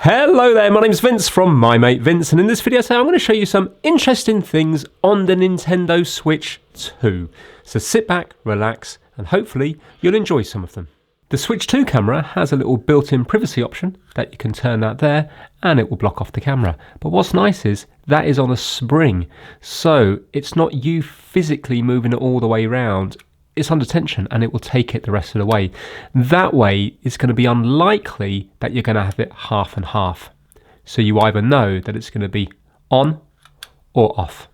Hello there, my name's Vince from My Mate Vince, and in this video today I'm going to show you some interesting things on the Nintendo Switch 2. So sit back, relax, and hopefully you'll enjoy some of them. The Switch 2 camera has a little built-in privacy option that you can turn that there and it will block off the camera. But what's nice is that is on a spring, so it's not you physically moving it all the way around. It's under tension and it will take it the rest of the way. That way it's going to be unlikely that you're going to have it half and half. So you either know that it's going to be on or off.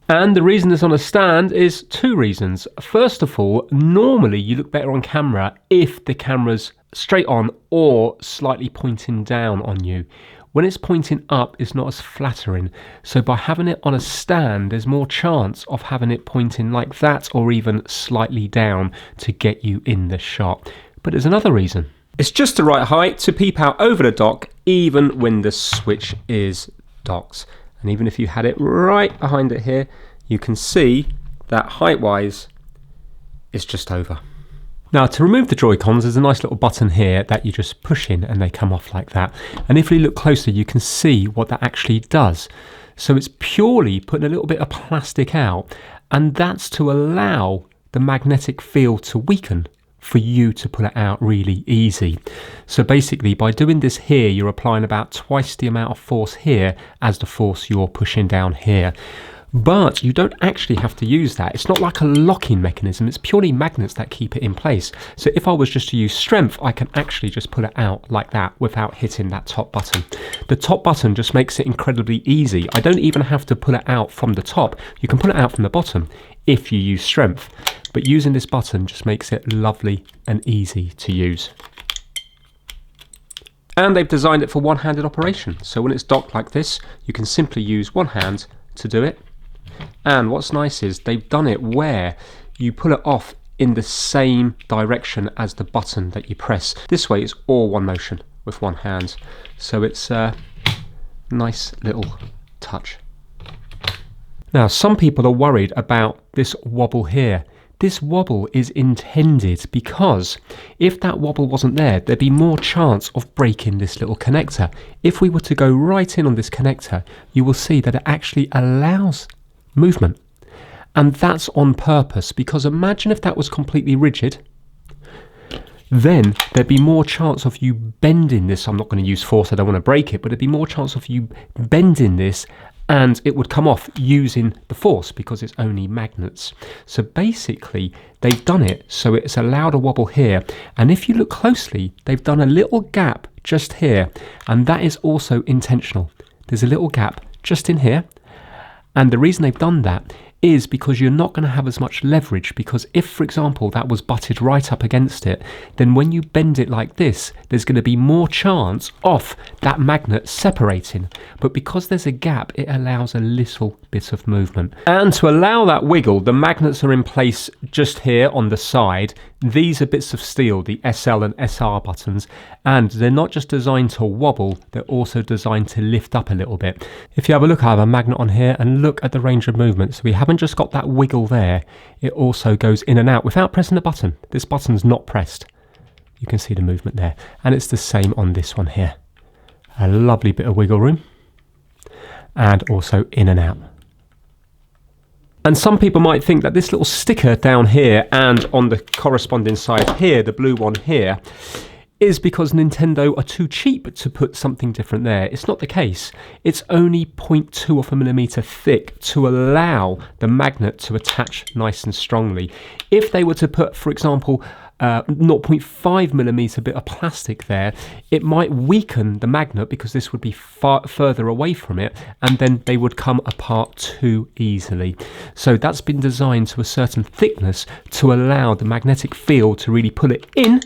And the reason it's on a stand is two reasons. First of all, normally you look better on camera if the camera's straight on or slightly pointing down on you. When it's pointing up, it's not as flattering. So by having it on a stand, there's more chance of having it pointing like that or even slightly down to get you in the shot. But there's another reason. It's just the right height to peep out over the dock, even when the Switch is docked. And even if you had it right behind it here, you can see that height-wise, it's just over. Now, to remove the Joy-Cons, there's a nice little button here that you just push in and they come off like that. And if you look closer, you can see what that actually does. So it's purely putting a little bit of plastic out, and that's to allow the magnetic field to weaken for you to pull it out really easy. So basically, by doing this here, you're applying about twice the amount of force here as the force you're pushing down here. But you don't actually have to use that. It's not like a locking mechanism. It's purely magnets that keep it in place. So if I was just to use strength, I can actually just pull it out like that without hitting that top button. The top button just makes it incredibly easy. I don't even have to pull it out from the top. You can pull it out from the bottom if you use strength. But using this button just makes it lovely and easy to use. And they've designed it for one-handed operation. So when it's docked like this, you can simply use one hand to do it. And what's nice is they've done it where you pull it off in the same direction as the button that you press. This way it's all one motion with one hand. So it's a nice little touch. Now, some people are worried about this wobble here. This wobble is intended because if that wobble wasn't there, there'd be more chance of breaking this little connector. If we were to go right in on this connector, you will see that it actually allows movement. And that's on purpose, because imagine if that was completely rigid, then there'd be more chance of you bending this. I'm not going to use force, I don't want to break it, but there'd be more chance of you bending this and it would come off using the force because it's only magnets. So basically they've done it so it's allowed a wobble here, and if you look closely they've done a little gap just here, and that is also intentional. There's a little gap just in here, and the reason they've done that is because you're not going to have as much leverage, because if, for example, that was butted right up against it, then when you bend it like this, there's going to be more chance of that magnet separating. But because there's a gap, it allows a little bit of movement. And to allow that wiggle, the magnets are in place just here on the side. These are bits of steel, the SL and SR buttons, and they're not just designed to wobble, they're also designed to lift up a little bit. If you have a look, I have a magnet on here, and look at the range of movement. So we haven't just got that wiggle there, it also goes in and out without pressing the button. This button's not pressed. You can see the movement there, and it's the same on this one here. A lovely bit of wiggle room, and also in and out. And some people might think that this little sticker down here and on the corresponding side here, the blue one here, is because Nintendo are too cheap to put something different there. It's not the case. It's only 0.2 of a millimeter thick to allow the magnet to attach nice and strongly. If they were to put, for example, 0.5 millimeter bit of plastic there, it might weaken the magnet because this would be far further away from it, and then they would come apart too easily. So that's been designed to a certain thickness to allow the magnetic field to really pull it in,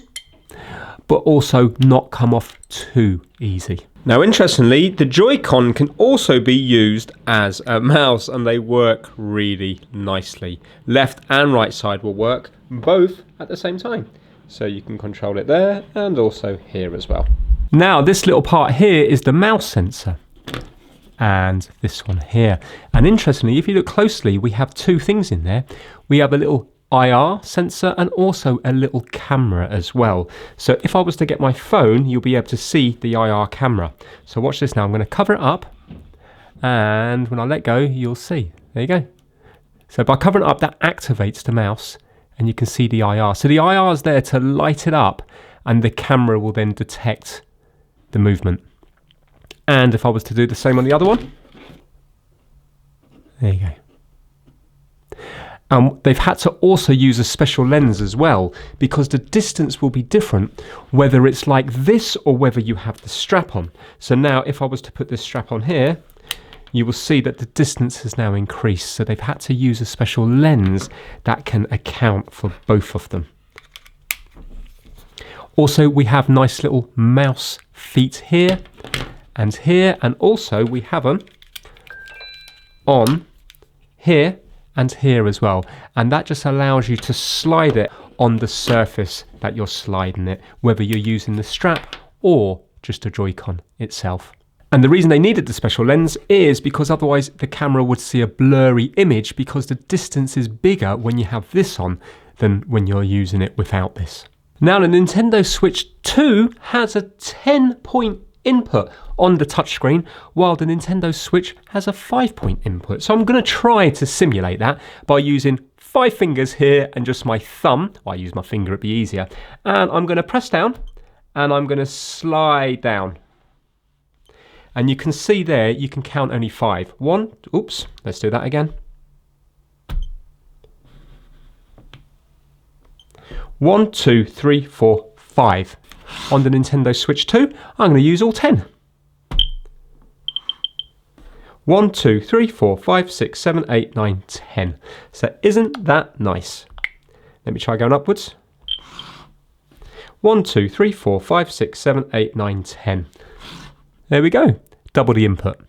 but also not come off too easy. Now, interestingly, the Joy-Con can also be used as a mouse, and they work really nicely. Left and right side will work both at the same time. So you can control it there and also here as well. Now, this little part here is the mouse sensor, and this one here. And interestingly, if you look closely, we have two things in there. We have a little IR sensor and also a little camera as well. So if I was to get my phone, you'll be able to see the IR camera. So watch this now. I'm going to cover it up, and when I let go, you'll see. There you go. So by covering it up, that activates the mouse, and you can see the IR. So the IR is there to light it up, and the camera will then detect the movement. And if I was to do the same on the other one, there you go. They've had to also use a special lens as well, because the distance will be different whether it's like this or whether you have the strap on. So now if I was to put this strap on here, you will see that the distance has now increased. So they've had to use a special lens that can account for both of them. Also, we have nice little mouse feet here, and also we have them on here and here as well, and that just allows you to slide it on the surface that you're sliding it, whether you're using the strap or just a Joy-Con itself. And the reason they needed the special lens is because otherwise the camera would see a blurry image, because the distance is bigger when you have this on than when you're using it without this. Now the Nintendo Switch 2 has a 10-point input on the touchscreen, while the Nintendo Switch has a 5-point input. So I'm going to try to simulate that by using 5 fingers here and just my thumb. Well, I use my finger, it'd be easier. And I'm going to press down and I'm going to slide down. And you can see there, you can count only 5. 1, oops, let's do that again. 1, 2, 3, 4, 5. On the Nintendo Switch 2, I'm going to use all 10. 1, 2, 3, 4, 5, 6, 7, 8, 9, 10. So isn't that nice? Let me try going upwards. 1, 2, 3, 4, 5, 6, 7, 8, 9, 10. There we go. Double the input.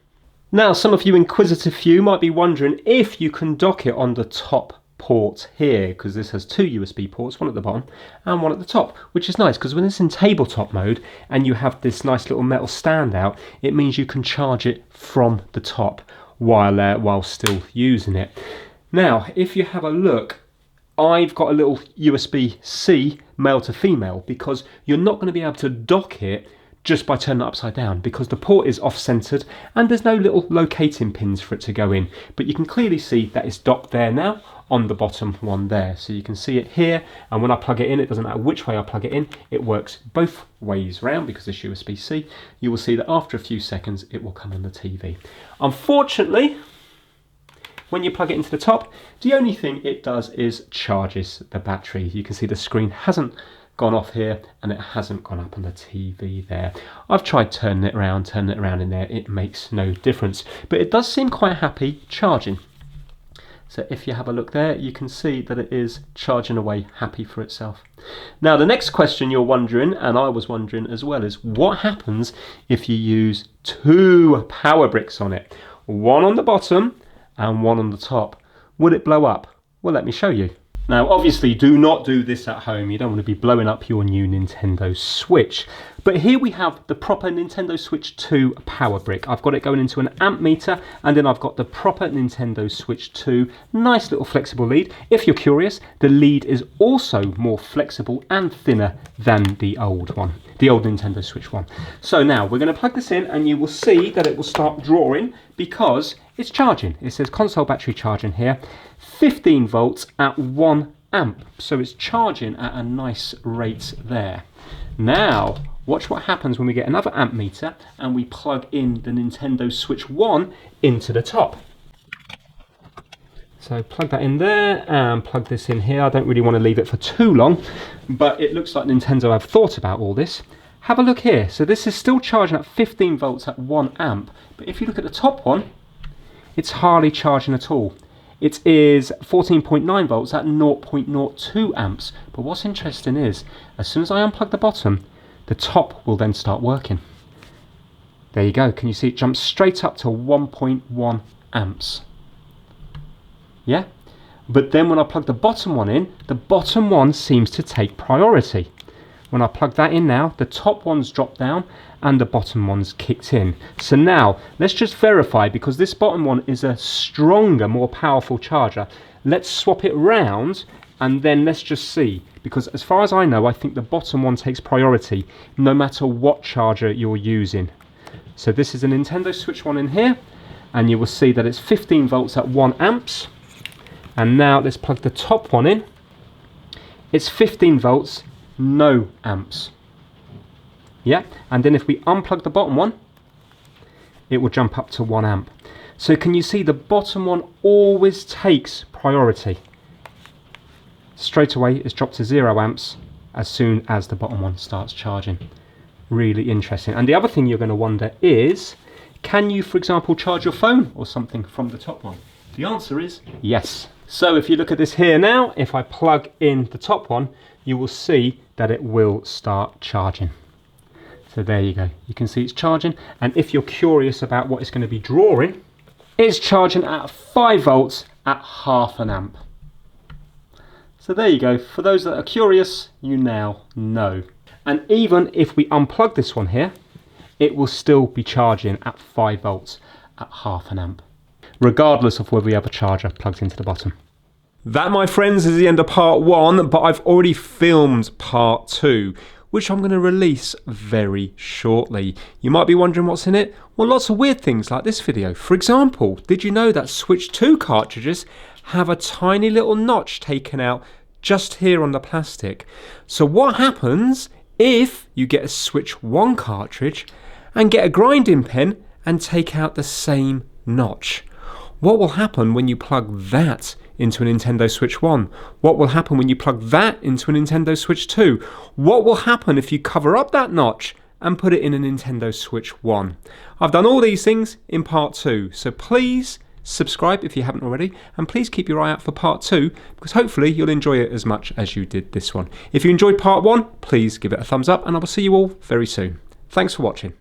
Now, some of you inquisitive few might be wondering if you can dock it on the top port here, because this has 2 USB ports, one at the bottom and one at the top, which is nice because when it's in tabletop mode and you have this nice little metal stand out, it means you can charge it from the top while still using it. Now, if you have a look, I've got a little USB-C male to female, because you're not going to be able to dock it just by turning it upside down, because the port is off-centered and there's no little locating pins for it to go in. But you can clearly see that it's docked there now on the bottom one there. So you can see it here, and when I plug it in, it doesn't matter which way I plug it in, it works both ways round because it's USB-C. You will see that after a few seconds it will come on the TV. Unfortunately, when you plug it into the top, the only thing it does is charges the battery. You can see the screen hasn't gone off here and it hasn't gone up on the TV there. I've tried turning it around in there, it makes no difference, but it does seem quite happy charging. So if you have a look there, you can see that it is charging away happy for itself. Now the next question you're wondering, and I was wondering as well, is what happens if you use 2 power bricks on it? One on the bottom and one on the top. Would it blow up? Well, let me show you. Now obviously do not do this at home, you don't want to be blowing up your new Nintendo Switch. But here we have the proper Nintendo Switch 2 power brick. I've got it going into an amp meter, and then I've got the proper Nintendo Switch 2 nice little flexible lead. If you're curious, the lead is also more flexible and thinner than the old one, the old Nintendo Switch one. So now we're going to plug this in and you will see that it will start drawing because it's charging. It says console battery charging here. 15 volts at 1 amp, so it's charging at a nice rate there. Now watch what happens when we get another amp meter and we plug in the Nintendo Switch 1 into the top. So plug that in there and plug this in here. I don't really want to leave it for too long, but it looks like Nintendo have thought about all this. Have a look here. So this is still charging at 15 volts at 1 amp, but if you look at the top one, it's hardly charging at all. It is 14.9 volts at 0.02 amps. But what's interesting is, as soon as I unplug the bottom, the top will then start working. There you go. Can you see it jumps straight up to 1.1 amps? Yeah? But then when I plug the bottom one in, the bottom one seems to take priority. When I plug that in now, the top one's dropped down and the bottom one's kicked in. So now, let's just verify, because this bottom one is a stronger, more powerful charger. Let's swap it round and then let's just see, because as far as I know, I think the bottom one takes priority no matter what charger you're using. So this is a Nintendo Switch one in here, and you will see that it's 15 volts at 1 amps. And now let's plug the top one in. It's 15 volts, no amps. Yeah, and then if we unplug the bottom one, it will jump up to 1 amp. So can you see the bottom one always takes priority? Straight away it's dropped to 0 amps as soon as the bottom one starts charging. Really interesting. And the other thing you're going to wonder is, can you, for example, charge your phone or something from the top one? The answer is yes. So if you look at this here now, if I plug in the top one, you will see that it will start charging. So there you go. You can see it's charging. And if you're curious about what it's going to be drawing, it's charging at 5 volts at half an amp. So there you go. For those that are curious, you now know. And even if we unplug this one here, it will still be charging at 5 volts at half an amp, regardless of whether we have a charger plugged into the bottom. That, my friends, is the end of part 1, but I've already filmed part 2, which I'm going to release very shortly. You might be wondering what's in it. Well, lots of weird things like this video. For example, did you know that Switch 2 cartridges have a tiny little notch taken out just here on the plastic? So what happens if you get a Switch 1 cartridge and get a grinding pen and take out the same notch? What will happen when you plug that into a Nintendo Switch 1? What will happen when you plug that into a Nintendo Switch 2? What will happen if you cover up that notch and put it in a Nintendo Switch 1? I've done all these things in part 2, so please subscribe if you haven't already, and please keep your eye out for part 2, because hopefully you'll enjoy it as much as you did this one. If you enjoyed part 1, please give it a thumbs up, and I will see you all very soon. Thanks for watching.